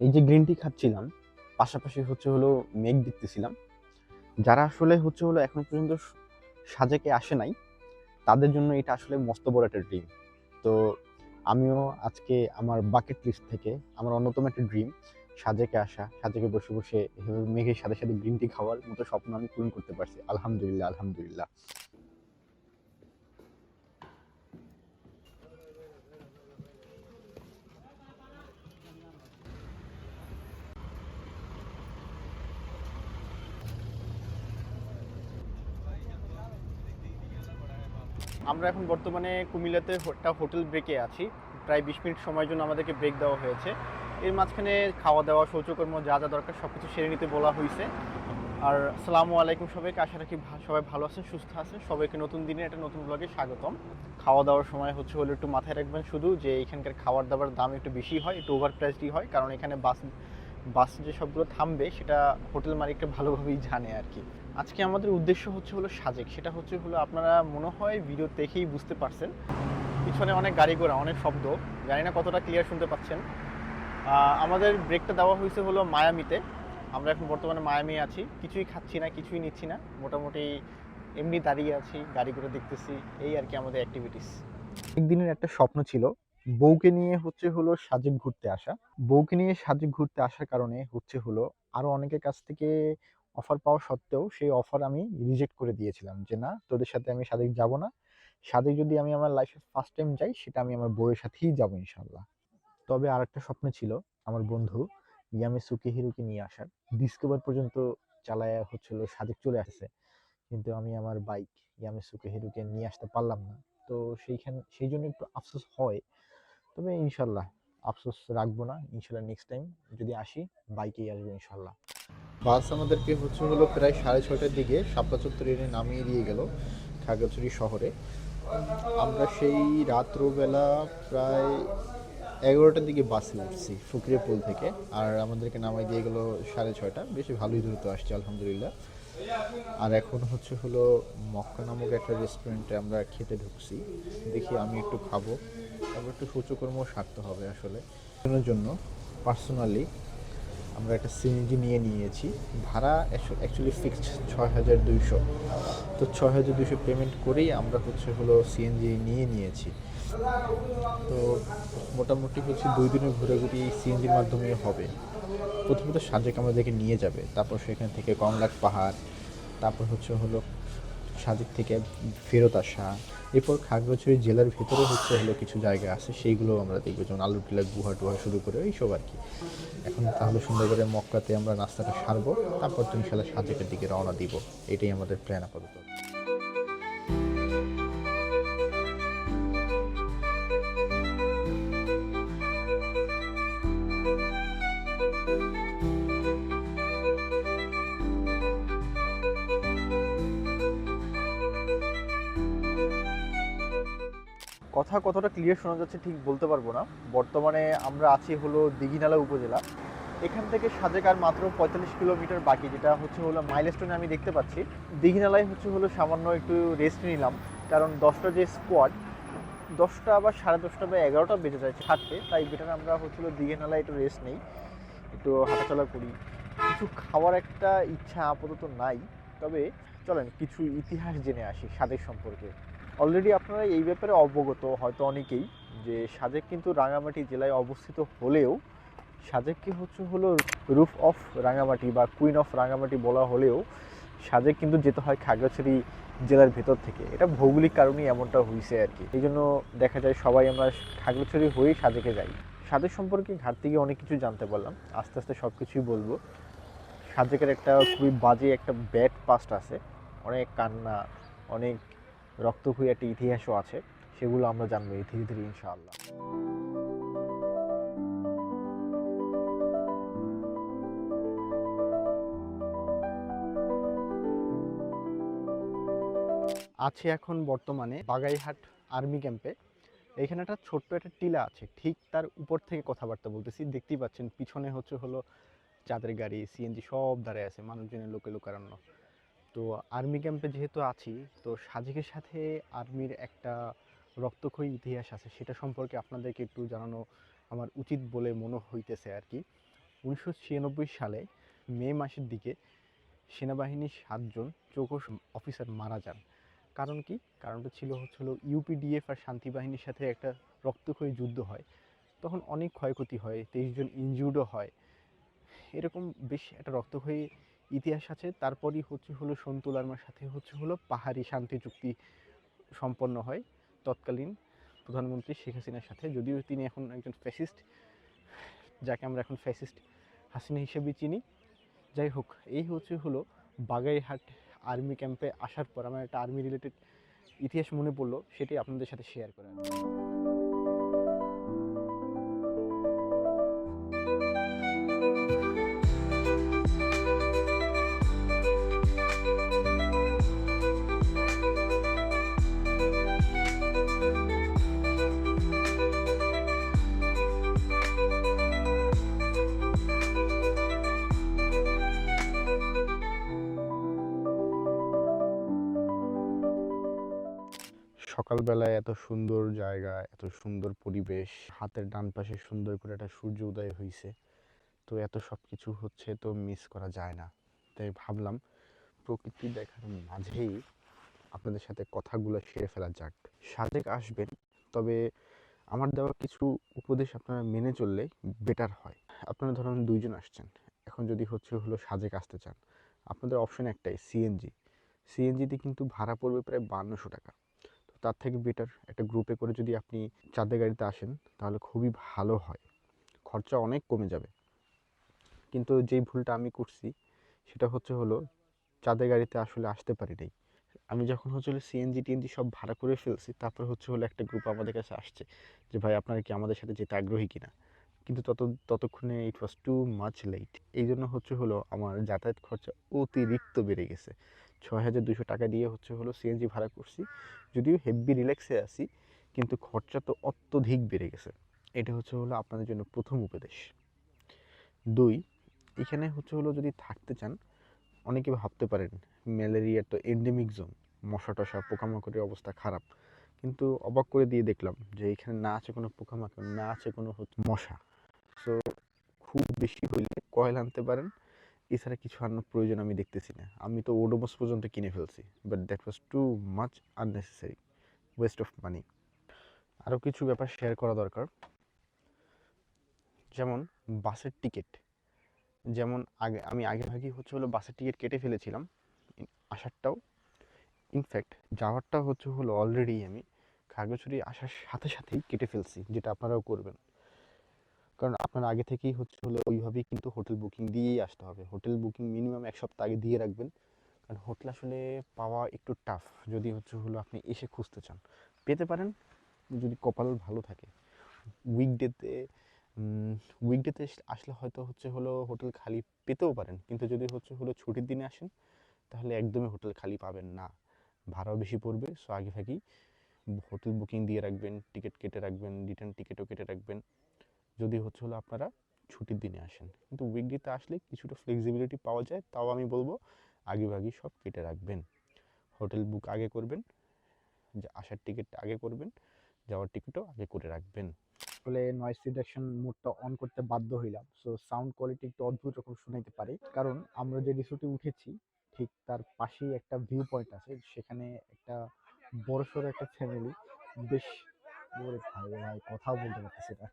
এই যে green tea খাচ্ছিলাম, পাশাপাশি মেঘ দেখতেছিলাম। যারা আসলে এখনো পর্যন্ত সাজেকে আসে নাই, তাদের জন্য এটা আসলে মস্ত বড় একটা ড্রিম। তো আমিও আজকে আমার বাকেট লিস্ট থেকে আমার অন্যতম একটা ড্রিম সাজেকে আসা, সাজেকে বসে বসে এভাবে মেঘের সাথে সাথে গ্রিন টি খাওয়ার মতো স্বপ্ন আমি পূরণ করতে পারছি। আলহামদুলিল্লাহ, আলহামদুলিল্লাহ। আমরা এখন বর্তমানে কুমিল্লাতে একটা হোটেল ব্রেকে আছি। প্রায় 20 মিনিট সময়ের জন্য আমাদেরকে ব্রেক দেওয়া হয়েছে। এর মাঝখানে খাওয়া দাওয়া, শৌচকর্ম যা যা দরকার সব কিছু সেরে নিতে বলা হয়েছে। আর আসসালামু আলাইকুম সবাইকে, আশা রাখি সবাই ভালো আছেন, সুস্থ আছেন। সবাইকে নতুন দিনে একটা নতুন ব্লগে স্বাগতম। খাওয়া দাওয়ার সময় একটু মাথায় রাখবেন শুধু যে এখানকার খাবার দাবার দাম একটু বেশি হয়, একটু ওভার প্রাইসডই হয়, কারণ এখানে বাস যে সবগুলো থামবে সেটা হোটেল মালিকটা ভালোভাবেই জানে আর কি। আজকে আমাদের উদ্দেশ্য সাজেক। সেটা আপনারা মনে হয় ভিডিও দেখেই বুঝতে পারছেন। পিছনে অনেক গাড়ি ঘোড়া, অনেক শব্দ, জানি না কতটা ক্লিয়ার শুনতে পাচ্ছেন। আমাদের ব্রেকটা দেওয়া হয়েছে মায়ামিতে। আমরা এখন বর্তমানে মায়ামি আছি, কিছুই খাচ্ছি না, কিছুই নিচ্ছি না, মোটামুটি এমনি দাঁড়িয়ে আছি, গাড়ি ঘোড়া দেখতেছি, এই আর কি আমাদের অ্যাক্টিভিটিস। একদিনের একটা স্বপ্ন ছিল বউকে নিয়ে সাজেক ঘুরতে আসা। বউকে নিয়ে সাজেক ঘুরতে আসার কারণে আরো অনেকের কাছ থেকে অফার পাওয়া সত্ত্বেও সেই অফার আমি রিজেক্ট করে দিয়েছিলাম যে না, তোদের সাথে আমি সাজেক যাব না। সাজেক যদি আমি আমার লাইফে ফার্স্ট টাইম যাই, সেটা আমি আমার বউয়ের সাথেই যাবো ইনশাল্লাহ। তবে আরেকটা স্বপ্ন ছিল আমার বন্ধু ইয়ামাসুকে হিরোকে নিয়ে আসার। ডিসকভার পর্যন্ত চালায়া সাজেক চলে আসছে, কিন্তু আমি আমার বাইক ইয়ামাসুকে হিরোকে নিয়ে আসতে পারলাম না। তো সেই জন্য একটু আফসোস হয়। তবে ইনশাল্লাহ আফসোস রাখবো না, ইনশাল্লাহ নেক্সট টাইম যদি আসি বাইকেই আসবো ইনশাল্লাহ। বাস আমাদেরকে প্রায় 6:30টার দিকে শাপলা চত্বরে এনে নামিয়ে দিয়ে গেল খাগড়াছড়ি শহরে। আমরা সেই রাত্রবেলা প্রায় 11টার দিকে বাসে উঠছি ফুকরিয়াপুল থেকে, আর আমাদেরকে নামাই দিয়ে গেলো 6:30টা। বেশি ভালোই দ্রুত আসছে আলহামদুলিল্লাহ। আর এখন মক্কা নামক একটা রেস্টুরেন্টে আমরা খেতে ঢুকছি। দেখি আমি একটু খাবো, তারপর একটু সূচকর্ম সারতে হবে আসলে। এর জন্য পার্সোনালি আমরা একটা সিএনজি নিয়ে নিয়েছি। ভাড়া অ্যাকচুয়ালি ফিক্সড 6200। তো 6200 পেমেন্ট করেই আমরা সিএনজি নিয়ে নিয়েছি। তো মোটামুটি 2 দিনের ঘোরাঘুরি এই সিএনজির মাধ্যমে হবে। প্রথমত সাজেক আমাদেরকে নিয়ে যাবে, তারপর সেখান থেকে কংলাক পাহাড়, তারপর সাজেক থেকে ফেরত আসা। এরপর খাগড়াছড়ি জেলার ভেতরে কিছু জায়গা আছে, সেইগুলো আমরা দেখবো, যেমন আলুটিলা গুহা টুহা শুরু করে এইসব আর কি। এখন তাহলে সুন্দর করে মক্কাতে আমরা নাস্তাটা সারবো, তারপর তো ইনশাল্লাহ সাজেকের দিকে রওনা দিব। এটাই আমাদের প্ল্যান আপাতত। কথা কতটা ক্লিয়ার শোনা যাচ্ছে ঠিক বলতে পারবো না। বর্তমানে আমরা আছি দীঘিনালা উপজেলা। এখান থেকে সাজেক আর মাত্র 45 কিলোমিটার বাকি, যেটা মাইলস্টোনে আমি দেখতে পাচ্ছি। দীঘিনালায় সামান্য একটু রেস্ট নিলাম, কারণ 10টা যে স্কোয়াড, 10টা আবার 10:30 বা 11টা বেজে যায় ছাড়তে, তাই বেটার আমরা দীঘিনালায় একটু রেস্ট নেই, একটু হাঁটাচলা করি। কিছু খাওয়ার একটা ইচ্ছা আপাতত নাই, তবে চলেন কিছু ইতিহাস জেনে আসি সাজেক সম্পর্কে। অলরেডি আপনারা এই ব্যাপারে অবগত হয়তো অনেকেই, যে সাজেক কিন্তু রাঙামাটি জেলায় অবস্থিত হলেও সাজেককে রুফ অফ রাঙামাটি বা কুইন অফ রাঙামাটি বলা হলেও সাজেক কিন্তু যেতে হয় খাগড়াছড়ি জেলার ভেতর থেকে। এটা ভৌগোলিক কারণেই এমনটা হয়েছে আর কি। এই জন্য দেখা যায় সবাই আমরা খাগড়াছড়ি হয়েই সাজেকে যাই। সাজেক সম্পর্কে ঘাটতে গিয়ে অনেক কিছু জানতে পারলাম, আস্তে আস্তে সব কিছুই বলবো। সাজেকের একটা খুবই বাজে একটা ব্যাড পাস্ট আছে, অনেক কান্না, অনেক রক্তক্ষয়ী একটা ইতিহাসও আছে, সেগুলো আমরা জানবো এই ধীরে ধীরে ইনশাআল্লাহ। আছে এখন বর্তমানে বাগাইহাট আর্মি ক্যাম্পে। এখানে একটা ছোট্ট একটা টিলা আছে, ঠিক তার উপর থেকে কথাবার্তা বলতেছি। দেখতেই পাচ্ছেন পিছনে চাঁদের গাড়ি, সিএনজি সব দাঁড়ায় আছে, মানুষজনের লোকে লোকারণ্য। তো আর্মি ক্যাম্পে যেহেতু আছি, তো সাজেকের সাথে আর্মির একটা রক্তক্ষয়ী ইতিহাস আছে, সেটা সম্পর্কে আপনাদেরকে একটু জানানো আমার উচিত বলে মনে হইতেছে আর কি। 1996 সালে মে মাসের দিকে সেনাবাহিনীর 7 জন চৌকস অফিসার মারা যান। কারণ কি? কারণটা ছিল হচ্ছিল ইউপিডিএফ আর শান্তি বাহিনীর সাথে একটা রক্তক্ষয়ী যুদ্ধ হয়। তখন অনেক ক্ষয়ক্ষতি হয়, 23 জন ইনজিউর্ডও হয়। এরকম বেশ একটা রক্তক্ষয়ী ইতিহাস আছে। তারপরই হলো সন্তু লারমার সাথে হলো পাহাড়ি শান্তি চুক্তি সম্পন্ন হয় তৎকালীন প্রধানমন্ত্রী শেখ হাসিনার সাথে। যদিও তিনি এখন একজন ফ্যাসিস্ট, যাকে আমরা এখন ফ্যাসিস্ট হাসিনা হিসেবে চিনি। যাই হোক, এই হলো বাগাইরহাট আর্মি ক্যাম্পে আসার পর আমার একটা আর্মি রিলেটেড ইতিহাস মনে পড়লো, সেটাই আপনাদের সাথে শেয়ার করা। সকালবেলায় এত সুন্দর জায়গা, এত সুন্দর পরিবেশ, হাতের ডান পাশে সুন্দর করে একটা সূর্য উদয় হয়েছে। তো এত সব কিছু হচ্ছে, তো মিস করা যায় না। তাই ভাবলাম প্রকৃতি দেখার মাঝেই আপনাদের সাথে কথাগুলো সেরে ফেলা যাক। সাজেক আসবেন, তবে আমার দেওয়া কিছু উপদেশ আপনারা মেনে চললে বেটার হয়। আপনারা ধরুন 2 জন আসছেন, এখন যদি হলো সাজেক আসতে চান, আপনাদের অপশন একটাই, সিএনজি। সিএনজিতে কিন্তু ভাড়া পড়বে প্রায় 5200 টাকা। তো তার থেকে বেটার একটা গ্রুপে করে যদি আপনি চাঁদের গাড়িতে আসেন, তাহলে খুবই ভালো হয়, খরচা অনেক কমে যাবে। কিন্তু যেই ভুলটা আমি করছি সেটা হলো চাঁদের গাড়িতে আসলে আসতে পারি নাই। আমি যখন সিএনজি টিএনজি সব ভাড়া করে ফেলছি, তারপর একটা গ্রুপ আমাদের কাছে আসছে যে ভাই আপনারা কি আমাদের সাথে যেতে আগ্রহী কিনা। কিন্তু ততক্ষণে ইট ওয়াজ টু মাচ লেট। এই জন্য আমার যাতায়াত খরচা অতিরিক্ত বেড়ে গেছে। 6200 টাকা দিয়ে সিএনজি ভাড়া করছি, যদিও হেভি রিল্যাক্সে আছি, কিন্তু খরচা তো অত্যধিক বেড়ে গেছে। এটা হলো আপনাদের জন্য প্রথম উপদেশ। 2, এখানে যদি থাকতে চান, অনেকে ভাবতে পারেন ম্যালেরিয়ার তো এন্ডেমিক জোন, মশা টশা পোকামাকড়ের অবস্থা খারাপ। কিন্তু অবাক করে দিয়ে দেখলাম যে এখানে না আছে কোনো পোকামাকড়, না আছে কোনো মশা। সো খুব বেশি হইলে কয়েল আনতে পারেন, এছাড়া কিছু আনার প্রয়োজন আমি দেখতেছি না। আমি তো ওডোমস পর্যন্ত কিনে ফেলছি, but that was too much unnecessary, West of money. আরও কিছু ব্যাপার শেয়ার করা দরকার, যেমন বাসের টিকিট। যেমন আমি আগেভাগেই বাসের টিকিট কেটে ফেলেছিলাম, আসারটাও। ইনফ্যাক্ট যাওয়ারটা অলরেডি আমি খাগড়াছড়ি আসার সাথে সাথেই কেটে ফেলছি, যেটা আপনারাও করবেন। কারণ আপনারা আগে থেকেই ওইভাবেই কিন্তু হোটেল বুকিং দিয়েই আসতে হবে। হোটেল বুকিং মিনিমাম 1 সপ্তাহ আগে দিয়ে রাখবেন, কারণ হোটেল আসলে পাওয়া একটু টাফ। যদি আপনি এসে খুঁজতে চান, পেতে পারেন যদি কপাল ভালো থাকে। উইকডেতে উইকডেতে আসলে হয়তো হোটেল খালি পেতেও পারেন, কিন্তু যদি ছুটির দিনে আসেন, তাহলে একদমই হোটেল খালি পাবেন না, ভাড়াও বেশি পড়বে। সো আগে থাকি হোটেল বুকিং দিয়ে রাখবেন, টিকিট কেটে রাখবেন, রিটার্ন টিকিটও কেটে রাখবেন, যদি আপনারা ছুটির দিনে আসেন। কিন্তু উইকডেতে আসলে কিছুটা ফ্লেক্সিবিলিটি পাওয়া যায়, তাও আমি বলবো আগেভাগই সব কেটে রাখবেন। হোটেল বুক আগে করবেন, যে আসার টিকিটটা আগে করবেন, যাওয়ার টিকিটও আগে করে রাখবেন। আসলে নয়েজ রিডাকশন মোডটা অন করতে বাধ্য হইলাম, সো সাউন্ড কোয়ালিটি একটু অদ্ভুত রকম শোনাইতে পারে। কারণ আমরা যে রিসোর্টে উঠেছি ঠিক তার পাশেই একটা ভিউ পয়েন্ট আছে, সেখানে একটা বড়সড় একটা ফ্যামিলি, বেশ ওরে ভাই ভাই কথাও বলতে পারতেছে না,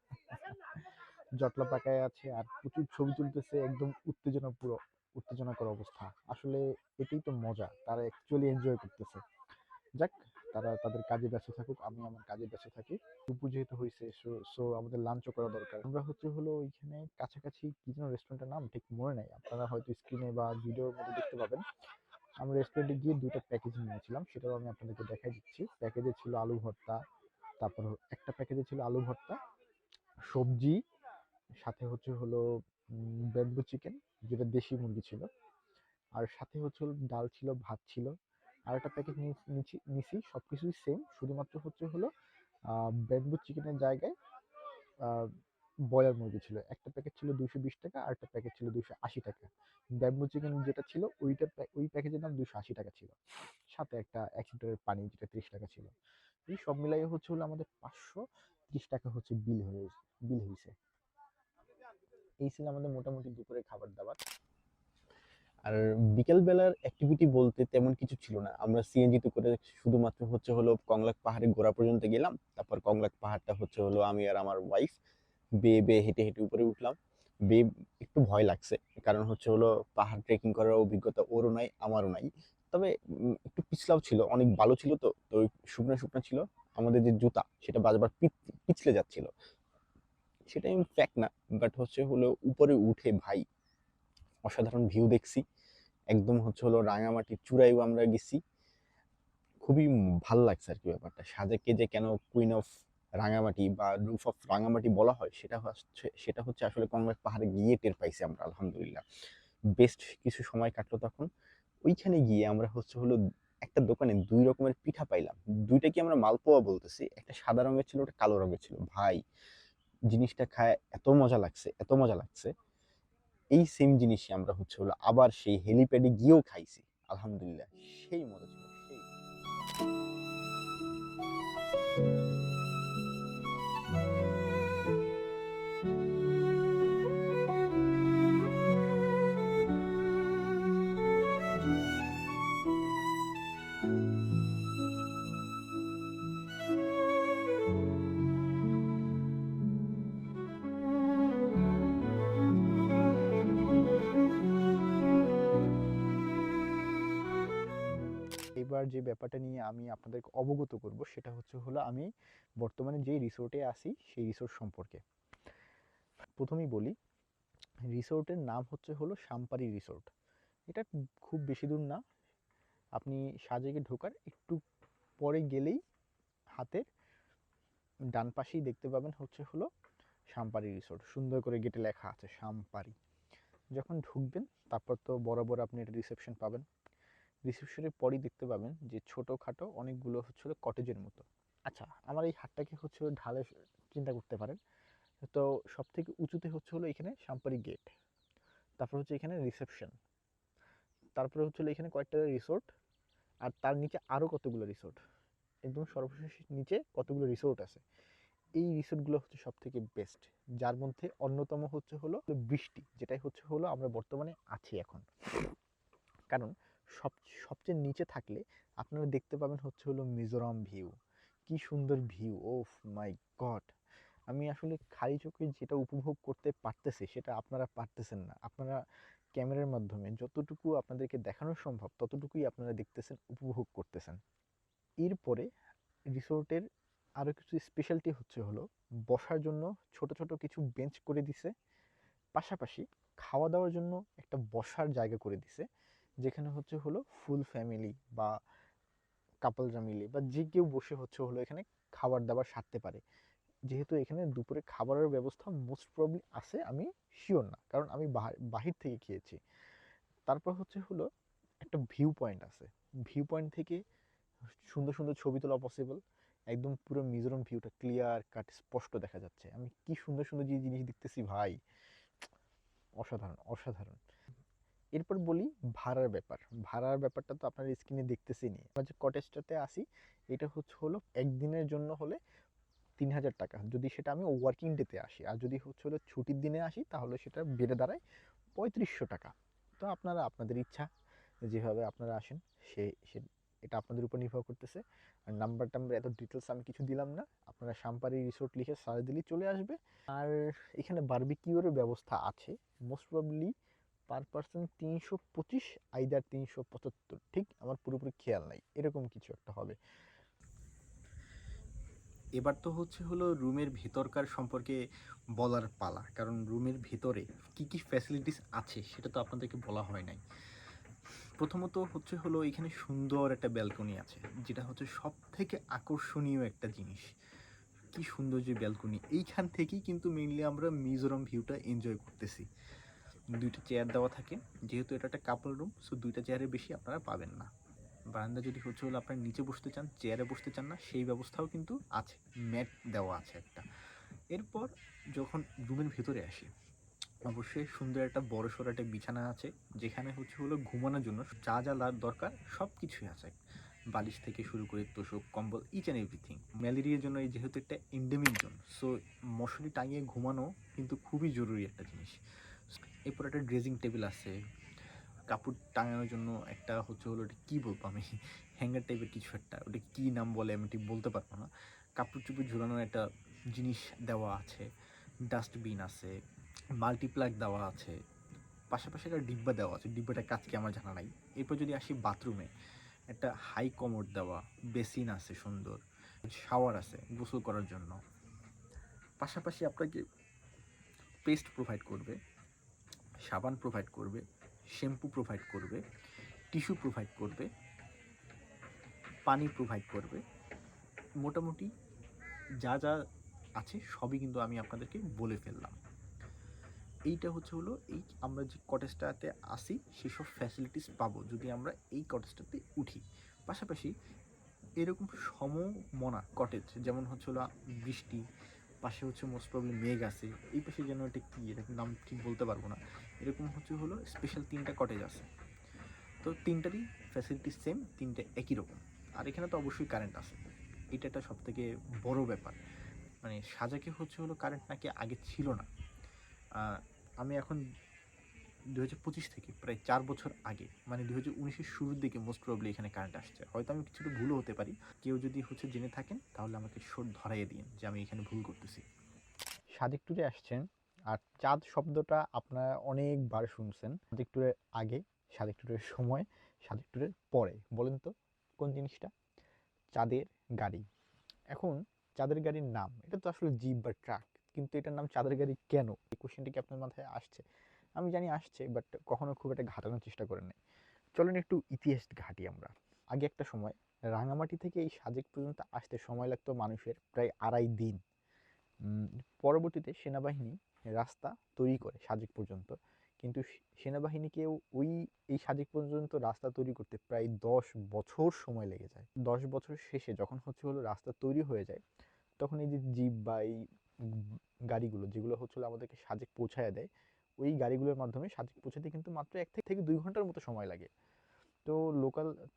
জটলা পাকায় আছে আর প্রচুর ছবি তুলতেছে, একদম উত্তেজনা, পুরো উত্তেজনাকর অবস্থা। আসলে এটাই তো মজা, তারা অ্যাকচুয়ালি এনজয় করতেছে। যাক, তারা তাদের কাজে ব্যস্ত থাকুক, আমি আমার কাজে ব্যস্ত থাকি। দুপুর যেহেতু হয়েছে, সো আমাদের লাঞ্চও করা দরকার। আমরা ওইখানে কাছাকাছি কি যেন রেস্টুরেন্টের নাম ঠিক মনে নাই, আপনারা হয়তো স্ক্রিনে বা ভিডিওর মধ্যে দেখতে পাবেন। আমরা রেস্টুরেন্টে গিয়ে 2টা প্যাকেজ নিয়েছিলাম, সেটাও আমি আপনাদেরকে দেখাই দিচ্ছি। প্যাকেজে ছিল আলু ভর্তা, তারপর একটা প্যাকেজে ছিল আলু ভর্তা, সবজি, সাথে ব্যাম্বু চিকেন, যেটা দেশি মুরগি ছিল, আর সাথে ডাল ছিল, ভাত ছিল। আর একটা প্যাকেট নিছি, সবকিছুই সেম, শুধুমাত্র ব্যাম্বু চিকেনের জায়গায় ব্রয়লার মুরগি ছিল। একটা প্যাকেট ছিল 220 টাকা, আর একটা প্যাকেট ছিল 280 টাকা। ব্যাম্বু চিকেন যেটা ছিল ওই প্যাকেজের দাম 280 টাকা ছিল, সাথে একটা 1 লিটারের পানি যেটা 30 টাকা ছিল। এই সব মিলাই আমাদের 530 টাকা বিল হয়েছে। এই ছিল আমাদের মোটামুটি দুপুরে খাবার দাবার। আর বিকেলবেলার অ্যাক্টিভিটি বলতে তেমন কিছু ছিল না। আমরা সিএনজিতে করে শুধুমাত্র হচ্ছে হলো কংলাক পাহাড়ে ঘোরা পর্যন্ত গেলাম। তারপর কংলাক পাহাড়টা হচ্ছে হলো আমি আর আমার ওয়াইফ বেয়ে বেয়ে হেঁটে হেঁটে উপরে উঠলাম। বেয়ে একটু ভয় লাগছে, কারণ হচ্ছে হলো পাহাড় ট্রেকিং করার অভিজ্ঞতা ওরও নাই আমারও নাই। তবে একটু পিছলাও ছিল, অনেক ভালো ছিল, তো তো শুকনো শুকনো ছিল। আমাদের যে জুতা সেটা বারবার পিছলে যাচ্ছিল, সেটা ফ্যাক্ট না, বাট হচ্ছে হলো উপরে উঠে ভাই অসাধারণ ভিউ দেখছি। একদম হচ্ছে হলো রাঙামাটির চূড়ায়ও আমরা গেছি। খুবই ভালো লাগছে আর কি ব্যাপারটা। সাজেককে যে কেন কুইন অফ রাঙামাটি বা রুফ অফ রাঙামাটি বলা হয়, সেটা হচ্ছে আসলে কংলাক পাহাড়ে গিয়ে টের পাইছি আমরা, আলহামদুলিল্লাহ। বেস্ট কিছু সময় কাটলো তখন। ওইখানে গিয়ে আমরা হচ্ছে হলো একটা দোকানে 2 রকমের পিঠা পাইলাম। 2টা কি আমরা মালপোয়া বলতেছি, একটা সাদা রঙের ছিল, একটা কালো রঙের ছিল। ভাই জিনিসটা খায় এত মজা লাগছে, এত মজা লাগছে। এই সেম জিনিসই আমরা হচ্ছে হলো আবার সেই হেলিপ্যাডে গিয়েও খাইছি, আলহামদুলিল্লাহ। সেই মজা ছিল, সেই। এবার যে ব্যাপারটা নিয়ে আমি আপনাদেরকে অবগত করব সেটা হচ্ছে হলো আমি বর্তমানে যেই রিসোর্টে আছি সেই রিসোর্ট সম্পর্কে। প্রথমেই বলি, রিসোর্টের নাম হচ্ছে হলো সাম্পারি রিসোর্ট। এটা খুব বেশি দূর না, আপনি সাজেকে ঢোকার একটু পরে গেলেই হাতের ডান পাশেই দেখতে পাবেন হচ্ছে হলো সাম্পারি রিসোর্ট। সুন্দর করে গেটে লেখা আছে সাম্পারি। যখন ঢুকবেন তারপর তো বরাবর আপনি একটা রিসেপশন পাবেন। রিসেপশনের পরই দেখতে পাবেন যে ছোটোখাটো অনেকগুলো হচ্ছে কটেজের মতো। আচ্ছা, আমার এই হাটটাকে হচ্ছে ঢালে চিন্তা করতে পারেন। তো সব থেকে উঁচুতে হচ্ছে হলো এখানে সাম্পারি গেট, তারপর হচ্ছে এখানে রিসেপশন, তারপরে হচ্ছে এখানে কয়েকটা রিসোর্ট, আর তার নিচে আরও কতগুলো রিসোর্ট, একদম সর্বশেষ নিচে কতগুলো রিসোর্ট আছে। এই রিসোর্টগুলো হচ্ছে সব থেকে বেস্ট, যার মধ্যে অন্যতম হচ্ছে হলো বৃষ্টি, যেটাই হচ্ছে হলো আমরা বর্তমানে আছি এখন। কারণ সব সবচেয়ে নিচে থাকলে আপনারা দেখতে পাবেন হচ্ছে হলো মিজোরাম ভিউ। কি সুন্দর ভিউ, ওফ মাই গড! আমি আসলে খালি চোখে যেটা উপভোগ করতে পারতেছি সেটা আপনারা পারতেছেন না। আপনারা ক্যামেরার মাধ্যমে যতটুকু আপনাদেরকে দেখানো সম্ভব ততটুকুই আপনারা দেখতেছেন, উপভোগ করতেছেন। এরপরে রিসোর্টের আরও কিছু স্পেশালিটি হচ্ছে হলো বসার জন্য ছোট ছোট কিছু বেঞ্চ করে দিছে, পাশাপাশি খাওয়া দাওয়ার জন্য একটা বসার জায়গা করে দিছে, যেখানে হচ্ছে হলো ফুল ফ্যামিলি বা কাপলরা মিলে বা যে কেউ বসে হচ্ছে হলো এখানে খাবার দাবার সারতে পারে। যেহেতু এখানে দুপুরে খাবারের ব্যবস্থা মোস্ট প্রবলি আছে, আমি শিওর না, কারণ আমি বাহির থেকে খেয়েছি। তারপর হচ্ছে হলো একটা ভিউ পয়েন্ট আছে, ভিউ পয়েন্ট থেকে সুন্দর সুন্দর ছবি তোলা পসিবল। একদম পুরো মিজোরাম ভিউটা ক্লিয়ার কাট স্পষ্ট দেখা যাচ্ছে। আমি কি সুন্দর সুন্দর যে জিনিস দেখতেছি ভাই, অসাধারণ অসাধারণ। এরপর বলি ভাড়ার ব্যাপার। ভাড়ার ব্যাপারটা তো আপনার স্ক্রিনে দেখতেছেনই। আমরা যে কটেজটাতে আসি এটা হচ্ছে হলো একদিনের জন্য হলে 3000 টাকা, যদি সেটা আমি ওয়ার্কিং ডেতে আসি। আর যদি হচ্ছে হলো ছুটির দিনে আসি তাহলে সেটা বেড়ে দাঁড়ায় 3500 টাকা। তো আপনারা আপনাদের ইচ্ছা যেভাবে আপনারা আসেন, সে এটা আপনাদের উপর নির্ভর করতেছে। আর নাম্বার টাম্বার এত ডিটেলস আমি কিছু দিলাম না, আপনারা সাম্পারি রিসোর্ট লিখে সার্চ দিলেই চলে আসবে। আর এখানে বারবিকিউরের ব্যবস্থা আছে, most probably per person 325, either 375, ঠিক আমার পুরোপুরি খেয়াল নাই, এরকম কিছু একটা হবে। এবার তো হচ্ছে হলো রুমের ভেতরকার সম্পর্কে বলার পালা, কারণ রুমের ভেতরে কি কি ফ্যাসিলিটিস আছে সেটা তো আপনাদেরকে বলা হয় নাই। প্রথমত হচ্ছে হলো এখানে সুন্দর একটা ব্যালকনি আছে, যেটা হচ্ছে সব থেকে আকর্ষণীয় একটা জিনিস। কি সুন্দর যে ব্যালকনি, এইখান থেকেই কিন্তু মেইনলি আমরা মিজোরাম ভিউটা এনজয় করতেছি। 2টা চেয়ার দেওয়া থাকে, যেহেতু এটা একটা কাপল রুম, সো 2টা চেয়ারের বেশি আপনারা পাবেন না। বারান্দা যদি হচ্ছে হলো আপনারা নিচে বসতে চান, চেয়ারে বসতে চান না, সেই ব্যবস্থাও কিন্তু আছে, ম্যাট দেওয়া আছে একটা। এরপর যখন রুমের ভেতরে আসি, অবশ্যই সুন্দর একটা বড় সড়ো একটা বিছানা আছে, যেখানে হচ্ছে হলো ঘুমানোর জন্য যা যা দরকার সব কিছুই আছে। বালিশ থেকে শুরু করে তোষক কম্বল ইচ অ্যান্ড এভরিথিং। ম্যালেরিয়ার জন্য এই যেহেতু একটা এন্ডেমিক জোন, সো মশারি টাঙিয়ে ঘুমানো কিন্তু খুবই জরুরি একটা জিনিস। এরপর একটা ড্রেসিং টেবিল আছে, কাপড় টাঙানোর জন্য একটা হচ্ছে হলো ওটা কী বলবো আমি, হ্যাঙ্গার টাইপের কিছু একটা, ওটা কী নাম বলে আমি ঠিক বলতে পারবো না। কাপড় চোপড় ঝুলানোর একটা জিনিস দেওয়া আছে, ডাস্টবিন আছে, মাল্টিপ্লাগ দেওয়া আছে, পাশাপাশি একটা ডিব্বা দেওয়া আছে, ডিব্বাটার কাজ কি আমার জানা নাই। এরপর যদি আসি বাথরুমে, একটা হাই কমোড দেওয়া, বেসিন আছে সুন্দর, শাওয়ার আছে গোসল করার জন্য। পাশাপাশি আপনাকে পেস্ট প্রোভাইড করবে, সাবান প্রোভাইড করবে, শ্যাম্পু প্রোভাইড করবে, টিস্যু প্রোভাইড করবে, পানি প্রোভাইড করবে। মোটামুটি যা যা আছে সবই কিন্তু আমি আপনাদেরকে বলে ফেললাম। এইটা হচ্ছে হলো এই আমরা যে কটেজটাতে আসি সেসব ফ্যাসিলিটিস পাবো যদি আমরা এই কটেজটাতে উঠি। পাশাপাশি এরকম সমমনা কটেজ, যেমন হচ্ছে হলো বৃষ্টি, পাশে হচ্ছে মোস্ট প্রবলি মেঘ আছে, এই পাশে যেন এটা কী, এটা নাম ঠিক বলতে পারবো না, এরকম হচ্ছে হলো স্পেশাল 3টা কটেজ আছে। তো 3টারই ফ্যাসিলিটিস সেম, 3টে একই রকম। আর এখানে তো অবশ্যই কারেন্ট আছে, এটা একটা সবথেকে বড় ব্যাপার। মানে সাজেকে হচ্ছে হলো কারেন্ট নাকি আগে ছিল না। আমি এখন 2025 থেকে প্রায় 4 বছর আগে, মানে 2019-এর শুরুর দিকে মোস্ট প্রবলি এখানে কারেন্ট আসছে। হয়তো আমি কিছুটা ভুলও হতে পারি, কেউ যদি হচ্ছে জেনে থাকেন তাহলে আমাকে ধরাইয়ে দিন যে আমি এখানে ভুল করতেছি। সাজেক ট্যুরে আসছেন, আর চাঁদ শব্দটা আপনারা অনেকবার শুনছেন। সাজেক ট্যুরের আগে, সাজেক ট্যুরের সময়, সাজেক ট্যুরের পরে, বলেন তো কোন জিনিসটা? চাঁদের গাড়ি। এখন চাঁদের গাড়ির নাম, এটা তো আসলে জিপ বা ট্রাক, কিন্তু এটার নাম চাঁদের গাড়ি কেন? এই কোশ্চেনটা কি আপনার মাথায় আসছে? আমি জানি আসছে, বাট কখনো খুব একটা ঘাটানোর চেষ্টা করেন নাই। চলেন একটু ইতিহাস ঘাঁটি আমরা। আগে একটা সময় রাঙামাটি থেকে এই সাজেক পর্যন্ত আসতে সময় লাগতো মানুষের প্রায় 2.5 দিন। পরবর্তীতে সেনাবাহিনী রাস্তা তৈরি করে সাজেক পর্যন্ত, কিন্তু সেনাবাহিনীকেও এই সাজেক পর্যন্ত রাস্তা তৈরি করতে প্রায় 10 বছর সময় লেগে যায়। 10 বছর শেষে যখন হচ্ছে হলো রাস্তা তৈরি হয়ে যায়, তখন এই যে জিপ বা এই গাড়িগুলো যেগুলো হচ্ছে হলো আমাদেরকে সাজেক পৌঁছায় দেয়, ওই গাড়িগুলোর মাধ্যমে সাজেক পৌঁছাতে কিন্তু মাত্র 1 থেকে 2 ঘন্টার মতো সময় লাগে। তো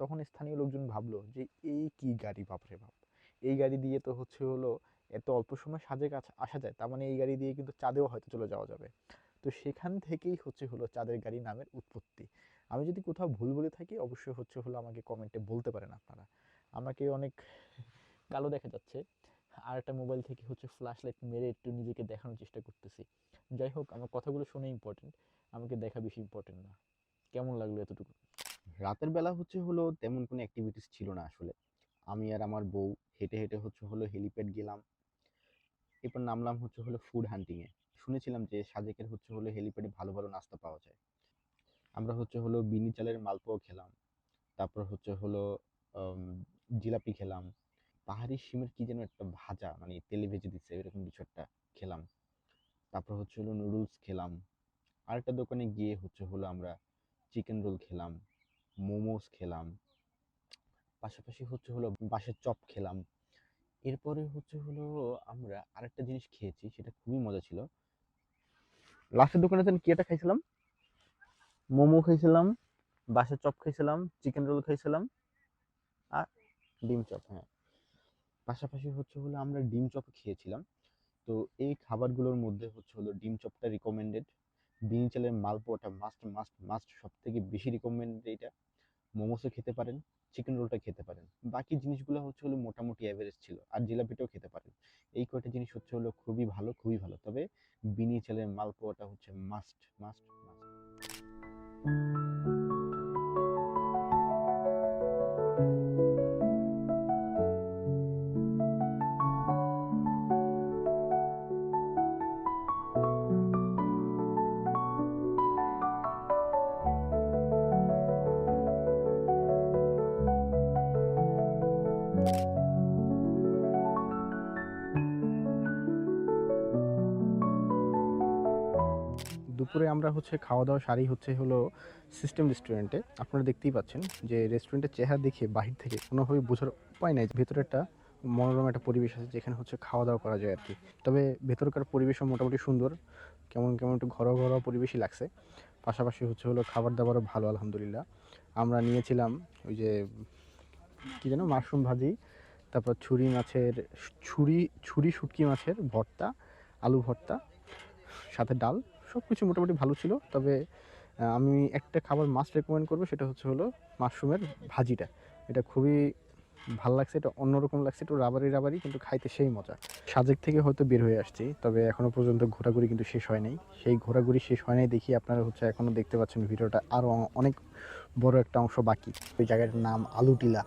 তখন স্থানীয় লোকজন ভাবলো যে এই কি গাড়ি, বাপরে বাপ, এই গাড়ি দিয়ে তো হচ্ছে হলো এত অল্প সময় সাজেক আসা যায়, তার মানে এই গাড়ি দিয়ে কিন্তু চাঁদেও হয়তো চলে যাওয়া যাবে। তো সেখান থেকেই হচ্ছে হলো চাঁদের গাড়ি নামের উৎপত্তি। আমি যদি কোথাও ভুল বলে থাকি অবশ্যই হচ্ছে হলো আমাকে কমেন্টে বলতে পারেন আপনারা। আমাকে অনেক কালো দেখা যাচ্ছে, আর একটা মোবাইল থেকে হচ্ছে ফ্ল্যাশ লাইট মেরে একটু নিজেকে দেখানোর চেষ্টা করতেছি। যাই হোক, আমার কথাগুলো শুনে ইম্পর্টেন্ট, আমাকে দেখা বেশি ইম্পর্টেন্ট না। কেমন লাগলো এতটুকু? রাতের বেলা হচ্ছে হলো তেমন কোনো অ্যাক্টিভিটিস ছিল না আসলে। আমি আর আমার বউ হেঁটে হেঁটে হচ্ছে হলো হেলিপ্যাড গেলাম, এরপর নামলাম হচ্ছে হলো ফুড হান্টিং এ। শুনেছিলাম যে সাজেকের হচ্ছে হলো হেলিপ্যাডে ভালো ভালো নাস্তা পাওয়া যায়। আমরা হচ্ছে হলো বিনি চালের মালপোয়া খেলাম, তারপর হচ্ছে হলো আম, জিলাপি খেলাম, পাহাড়ি শিমের কি যেন একটা ভাজা, মানে তেলে ভেজে দিচ্ছে এরকম কিছু একটা খেলাম। তারপর হচ্ছে হলো নুডলস খেলাম। আরেকটা দোকানে গিয়ে হচ্ছে হলো আমরা চিকেন রোল খেলাম, মোমোস খেলাম, পাশাপাশি হচ্ছে হলো বাঁশের চপ খেলাম। এরপরে হচ্ছে হলো আমরা আরেকটা জিনিস খেয়েছি, সেটা খুবই মজা ছিল। লাস্টের দোকানে কি একটা খাইছিলাম, মোমো খাইছিলাম, বাঁশের চপ খাইছিলাম, চিকেন রোল খাইছিলাম, আর ডিম চপ, হ্যাঁ। পাশাপাশি হচ্ছে হলো আমরা ডিম চপ খেয়েছিলাম। তো এই খাবারগুলোর মধ্যে হচ্ছে হলো ডিম চপটা রিকমেন্ডেড, বিনি চালের মালপোয়াটা মাস্ট মাস্ট মাস্ট, সব থেকে বেশি রিকমেন্ডেড এটা। মোমোসও খেতে পারেন, চিকেন রোলটা খেতে পারেন, বাকি জিনিসগুলো হচ্ছে হলো মোটামুটি অ্যাভারেজ ছিল, আর জিলাপিটাও খেতে পারেন। এই কয়টা জিনিস হচ্ছে হলো খুবই ভালো, খুবই ভালো। তবে বিনি চালের মালপোয়াটা হচ্ছে মাস্ট মাস্ট মাস্ট। দুপুরে আমরা হচ্ছে খাওয়া দাওয়া সারি হচ্ছে হলো সিস্টেম রেস্টুরেন্টে। আপনারা দেখতেই পাচ্ছেন যে রেস্টুরেন্টের চেহারা দেখে বাহির থেকে কোনোভাবে বোঝার উপায় নাই, ভেতরে একটা মনোরম একটা পরিবেশ আছে যেখানে হচ্ছে খাওয়া দাওয়া করা যায় আর কি। তবে ভেতরকার পরিবেশও মোটামুটি সুন্দর, কেমন কেমন একটু ঘরোয়া ঘরোয়া পরিবেশই লাগছে। পাশাপাশি হচ্ছে হলো খাবার দাবারও ভালো আলহামদুলিল্লাহ। আমরা নিয়েছিলাম ওই যে কি যেন মাশরুম ভাজি, তারপর ছুরি শুটকি মাছের ভর্তা, আলু ভর্তা, সাথে ডাল, সব কিছু মোটামুটি ভালো ছিল। তবে আমি একটা খাবার মাস্ট রেকমেন্ড করবো, সেটা হচ্ছে হলো মাশরুমের ভাজিটা। এটা খুবই ভালো লাগছে, এটা অন্যরকম লাগছে, একটু রাবারি রাবারি, কিন্তু খাইতে সেই মজা। সাজেক থেকে হয়তো বের হয়ে আসছি, তবে এখনও পর্যন্ত ঘোরাঘুরি কিন্তু শেষ হয় নাই। সেই ঘোরাঘুরি শেষ হয় নাই দেখি আপনারা হচ্ছে এখনও দেখতে পাচ্ছেন ভিডিওটা আরও অনেক বড় একটা অংশ বাকি। ওই জায়গাটার নাম আলুটিলা,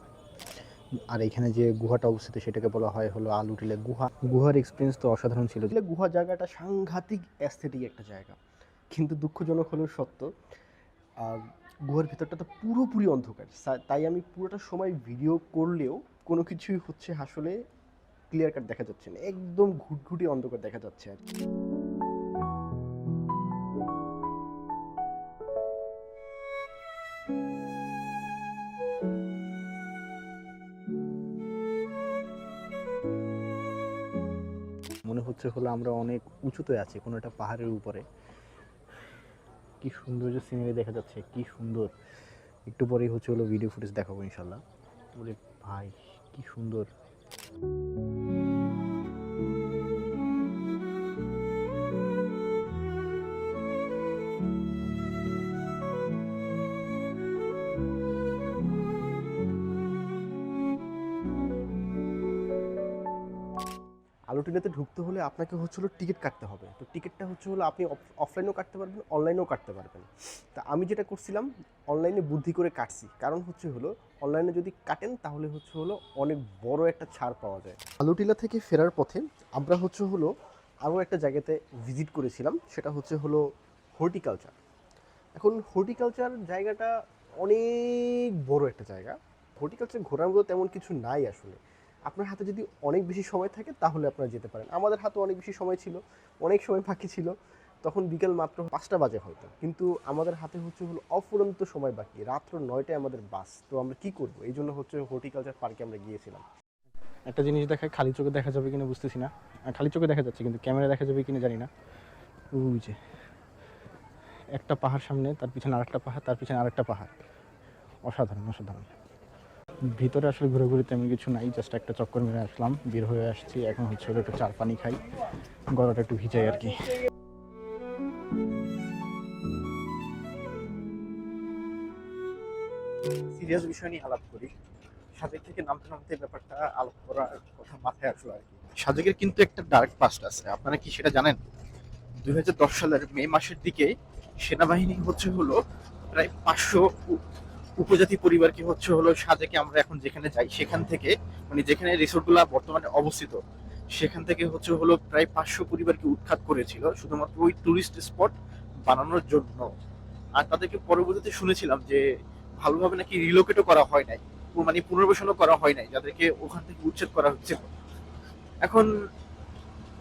আর এখানে যে গুহাটা অবস্থিত সেটাকে বলা হয় হলো আলুটিলা গুহা। গুহার এক্সপিরিয়েন্স তো অসাধারণ ছিল। গুহা জায়গাটা সাংঘাতিক অ্যাস্থেটিক একটা জায়গা, কিন্তু দুঃখজনক হলেও সত্য, গুহার ভেতরটা তো পুরোপুরি অন্ধকার। তাই আমি পুরোটা সময় ভিডিও করলেও কোনো কিছুই হচ্ছে আসলে ক্লিয়ার কাট দেখা যাচ্ছে না, একদম ঘুটঘুটি অন্ধকার দেখা যাচ্ছে আর কি। মনে হচ্ছে হলো আমরা অনেক উঁচুতে আছি, কোনো একটা পাহাড়ের উপরে। কি সুন্দর যে সিনারি দেখা যাচ্ছে, কি সুন্দর। একটু পরেই হচ্ছে হলো ভিডিও ফুটেজ দেখাবো ইনশাল্লাহ। ওরে ভাই, কি সুন্দর। আলুটিলাতে ঢুকতে হলে আপনাকে হচ্ছে হলো টিকিট কাটতে হবে। তো টিকিটটা হচ্ছে হলো আপনি অফলাইনেও কাটতে পারবেন, অনলাইনেও কাটতে পারবেন। তা আমি যেটা করছিলাম অনলাইনে বুদ্ধি করে কাটছি, কারণ হচ্ছে হলো অনলাইনে যদি কাটেন তাহলে হচ্ছে হলো অনেক বড় একটা ছাড় পাওয়া যায়। আলুটিলা থেকে ফেরার পথে আমরা হচ্ছে হলো আরও একটা জায়গাতে ভিজিট করেছিলাম, সেটা হচ্ছে হলো হর্টিকালচার। এখন হর্টিকালচার জায়গাটা অনেক বড় একটা জায়গা। হর্টিকালচার ঘোরার মতো তেমন কিছু নাই আসলে। আপনার হাতে যদি অনেক বেশি সময় থাকে তাহলে আপনারা যেতে পারেন। আমাদের হাতে অনেক বেশি সময় ছিল, অনেক সময় বাকি ছিল। তখন বিকেল মাত্র 5টা বাজে হয়তো, কিন্তু আমাদের হাতে হচ্ছে হলো অফুরন্ত সময় বাকি, রাত্র 9টায় আমাদের বাস। তো আমরা কি করব, এই জন্য হচ্ছে হর্টিকালচার পার্কে আমরা গিয়েছিলাম। একটা জিনিস দেখায়, খালি চোখে দেখা যাবে কিনা বুঝতেছি না। খালি চোখে দেখা যাচ্ছে, কিন্তু ক্যামেরা দেখা যাবে কিনা জানি না। ওই যে একটা পাহাড় সামনে, তার পিছনে আরেকটা পাহাড়, তার পিছনে আরেকটা পাহাড়। অসাধারণ অসাধারণ। ভিতরে আসলে ঘুরে তেমন কিছু নাই, জাস্ট একটা চক্কর মেরে আসলাম, বের হয়ে আসছি। এখন হচ্ছে হলো একটু চার পানি খাই, গলাটা একটু ভিজাই আর কি। সিরিয়াস বিষয় নিয়ে আলাপ করি। সাজেক থেকে নামতে নামতে ব্যাপারটা আলাপ করার কথা মাথায় আসলো আর কি। সাজেকের কিন্তু একটা ডার্ক পাস্ট আছে, আপনারা কি সেটা জানেন? 2010 সালের মে মাসের দিকে সেনাবাহিনী হচ্ছে হলো প্রায় 500 উপজাতি পরিবারকে হচ্ছে হলো সাজেকে, আমরা এখন যেখানে যাই সেখান থেকে, মানে যেখানে রিসোর্টগুলো বর্তমানে অবস্থিত সেখান থেকে হচ্ছে হলো প্রায় 500 পরিবারকে উৎখাত করেছিল শুধুমাত্র ওই টুরিস্ট স্পট বানানোর জন্য। আর তাদেরকে পরবর্তীতে শুনেছিলাম যে ভালোভাবে নাকি রিলোকেটও করা হয় নাই, মানে পুনর্বাসনও করা হয় নাই, যাদেরকে ওখান থেকে উচ্ছেদ করা হচ্ছিল। এখন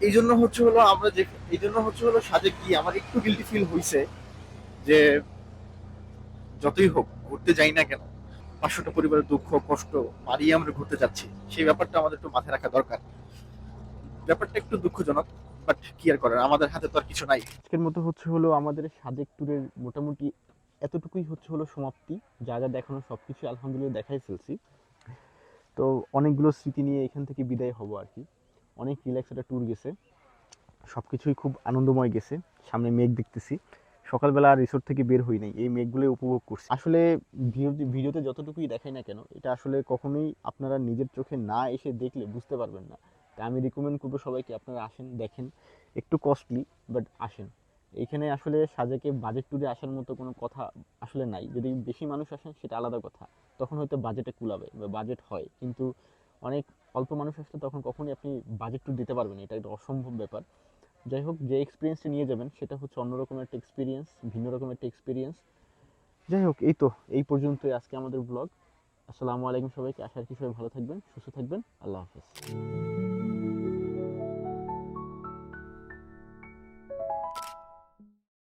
এই জন্য হচ্ছে হলো আমরা যে, এই জন্য হচ্ছে হলো সাজেক গিয়ে আমার একটু গিল্টি ফিল হয়েছে যে যতই হোক ঘুরতে যাই না কেন, 500টা পরিবারের দুঃখ কষ্ট মারিয়ে আমরা ঘুরতে যাচ্ছি, সেই ব্যাপারটা আমাদের একটু মাথায় রাখা দরকার। ব্যাপারটা একটু দুঃখজনক, বাট কি আর করার, আমাদের হাতে তো আর কিছু নাই। আজকের মতো হচ্ছে হলো আমাদের সাজেক ট্যুরের মোটামুটি এতটুকুই হচ্ছে হলো সমাপ্তি। যা যা দেখানো সব কিছু আলহামদুলিল্লাহ দেখাই ফেলছি। তো অনেকগুলো স্মৃতি নিয়ে এখান থেকে বিদায় হব আর কি। অনেক রিল্যাক্স একটা ট্যুর গেছে, সব কিছুই খুব আনন্দময় গেছে। সামনে মেঘ দেখতেছি, সকালবেলা রিসোর্ট থেকে বের হই নাই, এই মেঘগুলো উপভোগ করছি। আসলে ভিডিওতে যতটুকুই দেখাই না কেন, এটা আসলে কখনোই আপনারা নিজের চোখে না এসে দেখলে বুঝতে পারবেন না। তাই আমি রিকমেন্ড করবো সবাইকে, আপনারা আসেন, দেখেন। একটু কস্টলি, বাট আসেন। এইখানে আসলে সাজেকে বাজেট ট্যুরে আসার মতো কোনো কথা আসলে নাই। যদি বেশি মানুষ আসেন সেটা আলাদা কথা, তখন হয়তো বাজেটে কুলাবে বা বাজেট হয়, কিন্তু অনেক অল্প মানুষ আসলে তখন কখনই আপনি বাজেট ট্যুর দিতে পারবেন, এটা একটা অসম্ভব ব্যাপার। যাই হোক, যে এক্সপিরিয়েন্সটা নিয়ে যাবেন সেটা হচ্ছে অন্যরকম একটা এক্সপিরিয়েন্স, ভিন্ন রকম একটা এক্সপিরিয়েন্স। যাই হোক, এই তো এই পর্যন্তই আজকে আমাদের ব্লগ। আসসালামু আলাইকুম সবাইকে, আশা করি সবাই ভালো থাকবেন, সুস্থ থাকবেন। আল্লাহ হাফেজ।